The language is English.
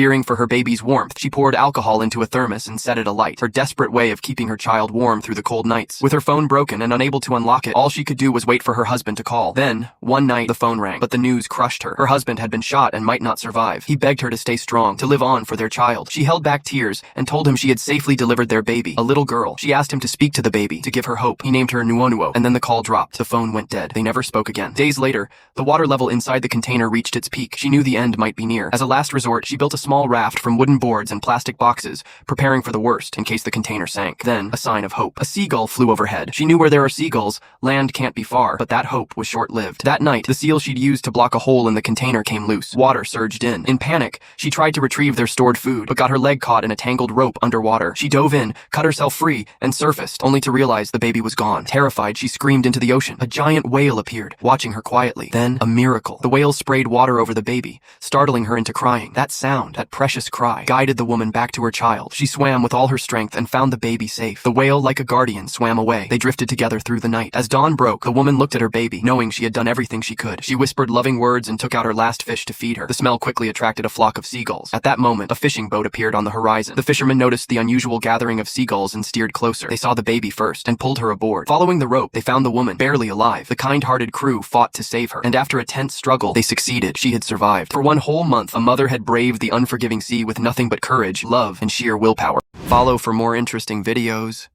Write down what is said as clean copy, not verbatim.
Fearing for her baby's warmth, she poured alcohol into a thermos and set it alight, her desperate way of keeping her child warm through the cold nights. With her phone broken and unable to unlock it, all she could do was wait for her husband to call. Then, one night, the phone rang, but the news crushed her. Her husband had been shot and might not survive. He begged her to stay strong, to live on for their child. She held back tears and told him she had safely delivered their baby, a little girl. She asked him to speak to the baby, to give her hope. He named her Nuonuo, and then the call dropped. The phone went dead. They never spoke again. Days later, the water level inside the container reached its peak. She knew the end might be near. As a last resort, she built a small raft from wooden boards and plastic boxes, preparing for the worst in case the container sank. Then, a sign of hope. A seagull flew overhead. She knew where there are seagulls, land can't be far, but that hope was short-lived. That night, the seal she'd used to block a hole in the container came loose. Water surged in. In panic, she tried to retrieve their stored food, but got her leg caught in a tangled rope underwater. She dove in, cut herself free, and surfaced, only to realize the baby was gone. Terrified, she screamed into the ocean. A giant whale appeared, watching her quietly. Then, a miracle. The whale sprayed water over the baby, startling her into crying. That sound, that precious cry, guided the woman back to her child. She swam with all her strength and found the baby safe. The whale, like a guardian, swam away. They drifted together through the night. As dawn broke, the woman looked at her baby, knowing she had done everything she could. She whispered loving words and took out her last fish to feed her. The smell quickly attracted a flock of seagulls. At that moment, a fishing boat appeared on the horizon. The fishermen noticed the unusual gathering of seagulls and steered closer. They saw the baby first and pulled her aboard. Following the rope, they found the woman, barely alive. The kind-hearted crew fought to save her, and after a tense struggle, they succeeded. She had survived. For one whole month, a mother had braved the unforgiving sea with nothing but courage, love, and sheer willpower. Follow for more interesting videos.